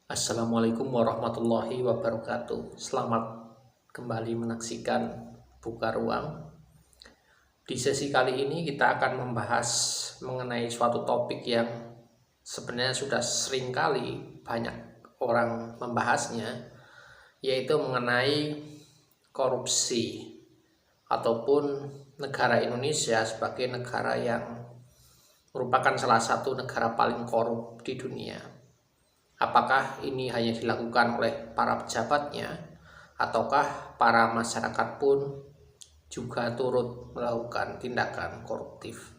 Assalamualaikum warahmatullahi wabarakatuh. Selamat kembali menyaksikan Buka Ruang. Di sesi kali ini kita akan membahas mengenai suatu topik yang sebenarnya sudah sering kali banyak orang membahasnya, yaitu mengenai korupsi ataupun negara Indonesia sebagai negara yang merupakan salah satu negara paling korup di dunia. Apakah ini hanya dilakukan oleh para pejabatnya, ataukah para masyarakat pun juga turut melakukan tindakan koruptif?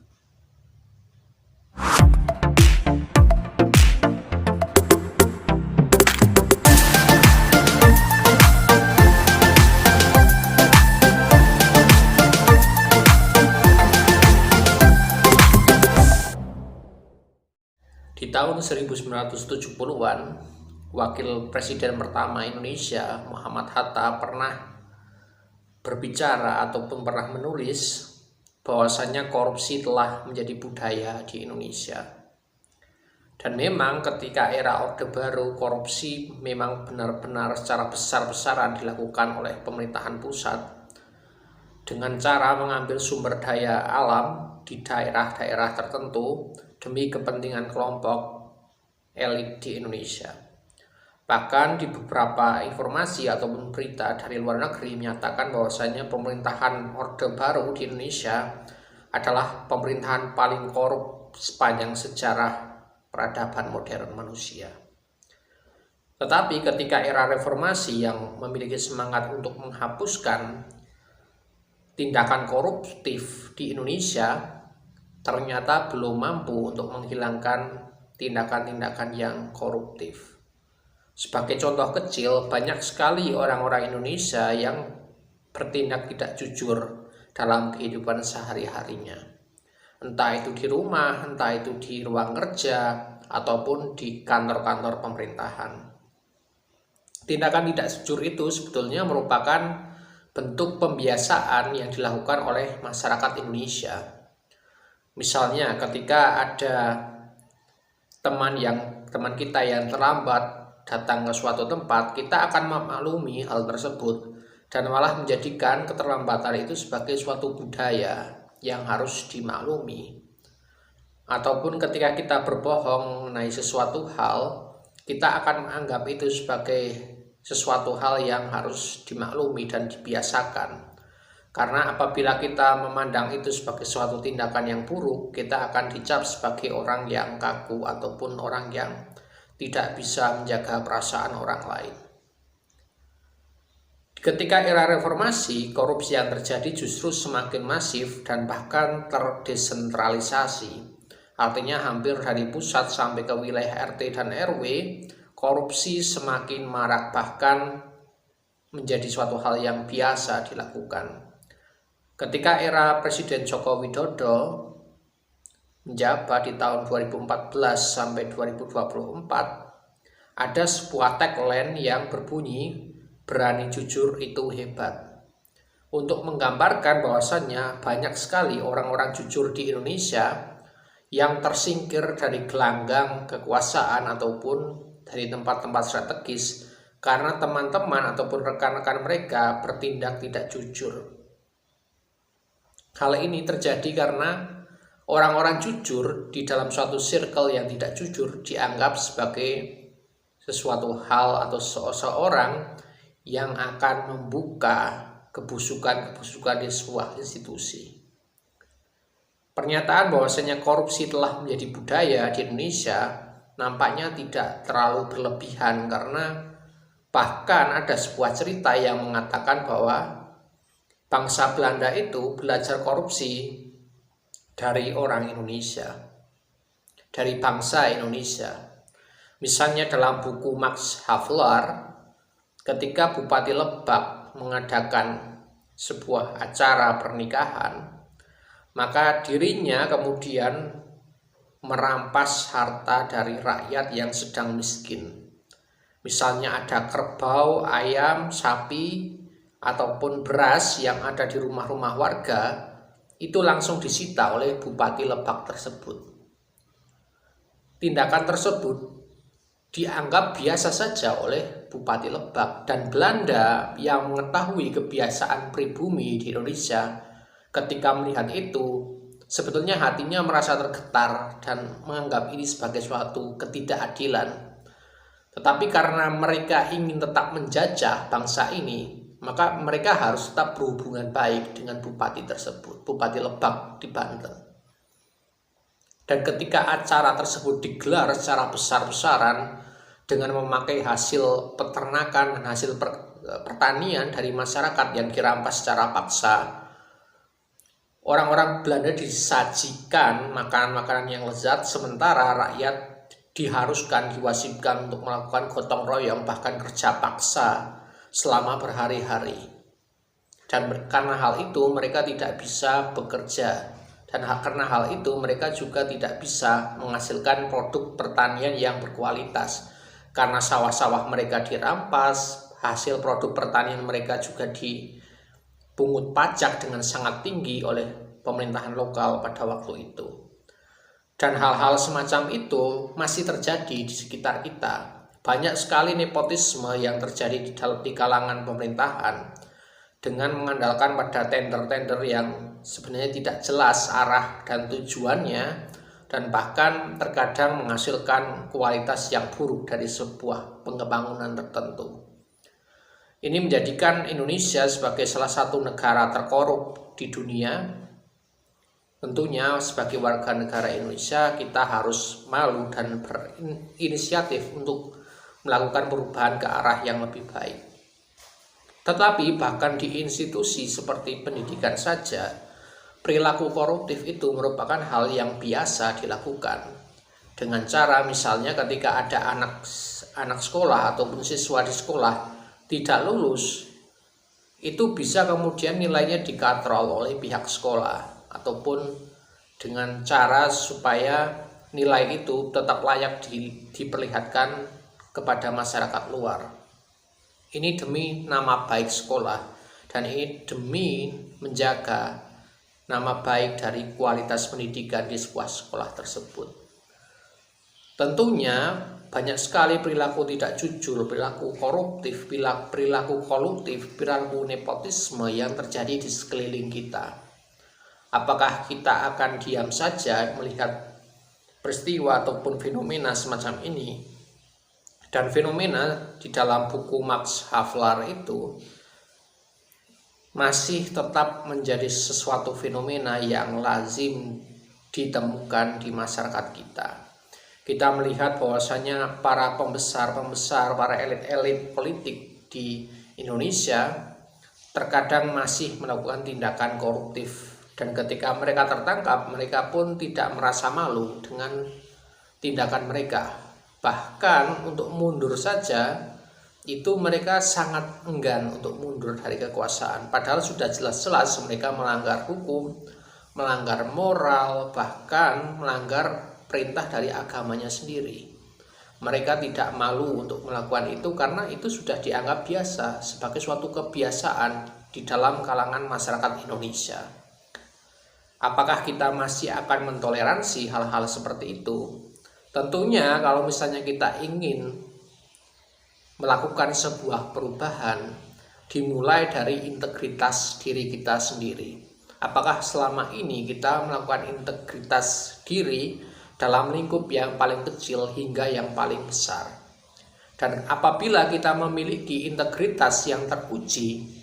Di tahun 1970-an, Wakil Presiden pertama Indonesia, Muhammad Hatta, pernah berbicara ataupun pernah menulis bahwasannya korupsi telah menjadi budaya di Indonesia. Dan memang ketika era Orde Baru, korupsi memang benar-benar secara besar-besaran dilakukan oleh pemerintahan pusat dengan cara mengambil sumber daya alam di daerah-daerah tertentu demi kepentingan kelompok elit di Indonesia. Bahkan di beberapa informasi ataupun berita dari luar negeri menyatakan bahwasanya pemerintahan Orde Baru di Indonesia adalah pemerintahan paling korup sepanjang sejarah peradaban modern manusia. Tetapi ketika era reformasi yang memiliki semangat untuk menghapuskan tindakan koruptif di Indonesia ternyata belum mampu untuk menghilangkan tindakan-tindakan yang koruptif. Sebagai contoh kecil, banyak sekali orang-orang Indonesia yang bertindak tidak jujur dalam kehidupan sehari-harinya. Entah itu di rumah, entah itu di ruang kerja, ataupun di kantor-kantor pemerintahan. Tindakan tidak jujur itu sebetulnya merupakan bentuk pembiasaan yang dilakukan oleh masyarakat Indonesia. Misalnya ketika ada teman kita yang terlambat datang ke suatu tempat, kita akan memaklumi hal tersebut dan malah menjadikan keterlambatan itu sebagai suatu budaya yang harus dimaklumi. Ataupun ketika kita berbohong mengenai sesuatu hal, kita akan menganggap itu sebagai sesuatu hal yang harus dimaklumi dan dibiasakan. Karena apabila kita memandang itu sebagai suatu tindakan yang buruk, kita akan dicap sebagai orang yang kaku ataupun orang yang tidak bisa menjaga perasaan orang lain. Ketika era reformasi, korupsi yang terjadi justru semakin masif dan bahkan terdesentralisasi. Artinya hampir dari pusat sampai ke wilayah RT dan RW, korupsi semakin marak bahkan menjadi suatu hal yang biasa dilakukan. Ketika era Presiden Joko Widodo menjabat di tahun 2014 sampai 2024, ada sebuah tagline yang berbunyi, "Berani jujur itu hebat." Untuk menggambarkan bahwasannya banyak sekali orang-orang jujur di Indonesia yang tersingkir dari gelanggang kekuasaan ataupun dari tempat-tempat strategis karena teman-teman ataupun rekan-rekan mereka bertindak tidak jujur. Hal ini terjadi karena orang-orang jujur di dalam suatu circle yang tidak jujur dianggap sebagai sesuatu hal atau seseorang yang akan membuka kebusukan-kebusukan di sebuah institusi. Pernyataan bahwasanya korupsi telah menjadi budaya di Indonesia nampaknya tidak terlalu berlebihan karena bahkan ada sebuah cerita yang mengatakan bahwa bangsa Belanda itu belajar korupsi dari orang Indonesia, dari bangsa Indonesia. Misalnya dalam buku Max Havelaar, ketika Bupati Lebak mengadakan sebuah acara pernikahan, maka dirinya kemudian merampas harta dari rakyat yang sedang miskin. Misalnya ada kerbau, ayam, sapi, ataupun beras yang ada di rumah-rumah warga, itu langsung disita oleh Bupati Lebak tersebut. Tindakan tersebut dianggap biasa saja oleh Bupati Lebak, dan Belanda yang mengetahui kebiasaan pribumi di Indonesia ketika melihat itu sebetulnya hatinya merasa tergetar dan menganggap ini sebagai suatu ketidakadilan. Tetapi karena mereka ingin tetap menjajah bangsa ini, maka mereka harus tetap berhubungan baik dengan bupati tersebut, Bupati Lebak di Banten. Dan ketika acara tersebut digelar secara besar-besaran dengan memakai hasil peternakan dan hasil pertanian dari masyarakat yang dirampas secara paksa, orang-orang Belanda disajikan makanan-makanan yang lezat, sementara rakyat diharuskan, diwajibkan untuk melakukan gotong royong, bahkan kerja paksa selama berhari-hari. Dan karena hal itu mereka tidak bisa bekerja, dan karena hal itu mereka juga tidak bisa menghasilkan produk pertanian yang berkualitas. Karena sawah-sawah mereka dirampas, hasil produk pertanian mereka juga dipungut pajak dengan sangat tinggi oleh pemerintahan lokal pada waktu itu. Dan hal-hal semacam itu masih terjadi di sekitar kita. Banyak sekali nepotisme yang terjadi di kalangan pemerintahan dengan mengandalkan pada tender-tender yang sebenarnya tidak jelas arah dan tujuannya, dan bahkan terkadang menghasilkan kualitas yang buruk dari sebuah pembangunan tertentu. Ini menjadikan Indonesia sebagai salah satu negara terkorup di dunia. Tentunya sebagai warga negara Indonesia kita harus malu dan berinisiatif untuk melakukan perubahan ke arah yang lebih baik. Tetapi bahkan di institusi seperti pendidikan saja, perilaku koruptif itu merupakan hal yang biasa dilakukan. Dengan cara misalnya ketika ada anak sekolah ataupun siswa di sekolah tidak lulus, itu bisa kemudian nilainya dikatrol oleh pihak sekolah, ataupun dengan cara supaya nilai itu tetap layak diperlihatkan kepada masyarakat luar. Ini demi nama baik sekolah, dan ini demi menjaga nama baik dari kualitas pendidikan di sebuah sekolah tersebut. Tentunya banyak sekali perilaku tidak jujur, perilaku koruptif, perilaku kolutif, perilaku nepotisme yang terjadi di sekeliling kita. Apakah kita akan diam saja melihat peristiwa ataupun fenomena semacam ini? Dan fenomena di dalam buku Max Havelaar itu masih tetap menjadi sesuatu fenomena yang lazim ditemukan di masyarakat kita. Kita melihat bahwasanya para pembesar-pembesar, para elit-elit politik di Indonesia terkadang masih melakukan tindakan koruptif. Dan ketika mereka tertangkap, mereka pun tidak merasa malu dengan tindakan mereka. Bahkan untuk mundur saja, itu mereka sangat enggan untuk mundur dari kekuasaan. Padahal sudah jelas-jelas mereka melanggar hukum, melanggar moral, bahkan melanggar perintah dari agamanya sendiri. Mereka tidak malu untuk melakukan itu karena itu sudah dianggap biasa, sebagai suatu kebiasaan di dalam kalangan masyarakat Indonesia. Apakah kita masih akan mentoleransi hal-hal seperti itu? Tentunya kalau misalnya kita ingin melakukan sebuah perubahan, dimulai dari integritas diri kita sendiri. Apakah selama ini kita melakukan integritas diri dalam lingkup yang paling kecil hingga yang paling besar? Dan apabila kita memiliki integritas yang teruji,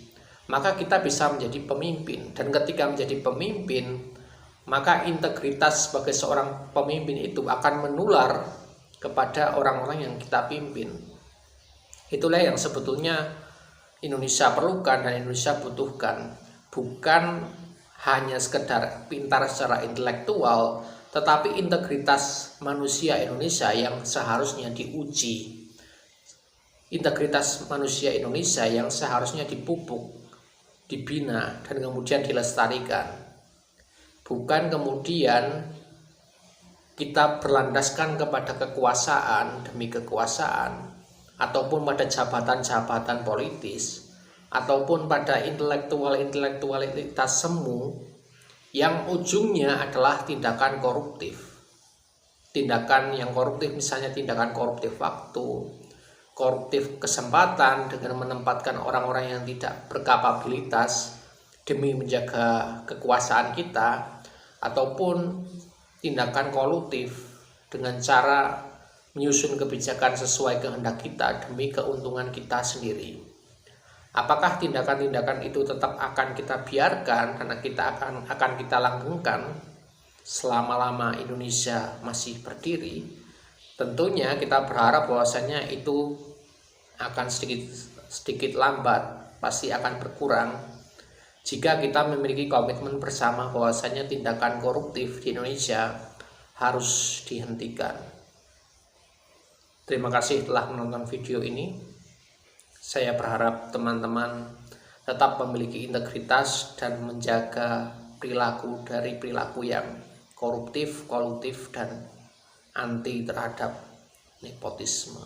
maka kita bisa menjadi pemimpin. Dan ketika menjadi pemimpin, maka integritas sebagai seorang pemimpin itu akan menular kepada orang-orang yang kita pimpin. Itulah yang sebetulnya Indonesia perlukan dan Indonesia butuhkan. Bukan hanya sekedar pintar secara intelektual, tetapi integritas manusia Indonesia yang seharusnya diuji. Integritas manusia Indonesia yang seharusnya dipupuk, dibina, dan kemudian dilestarikan. Bukan kemudian kita berlandaskan kepada kekuasaan demi kekuasaan, ataupun pada jabatan-jabatan politis, ataupun pada intelektualitas semu yang ujungnya adalah tindakan koruptif. tindakan yang koruptif, misalnya tindakan koruptif waktu, koruptif kesempatan dengan menempatkan orang-orang yang tidak berkapabilitas demi menjaga kekuasaan kita, ataupun tindakan kolutif dengan cara menyusun kebijakan sesuai kehendak kita demi keuntungan kita sendiri. Apakah tindakan-tindakan itu tetap akan kita biarkan karena kita akan kita langgengkan selama-lama Indonesia masih berdiri? Tentunya kita berharap bahwasanya itu akan sedikit lambat, pasti akan berkurang jika kita memiliki komitmen bersama bahwasanya tindakan koruptif di Indonesia harus dihentikan. Terima kasih telah menonton video ini. Saya berharap teman-teman tetap memiliki integritas dan menjaga perilaku dari perilaku yang koruptif, kolutif, dan anti terhadap nepotisme.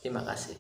Terima kasih.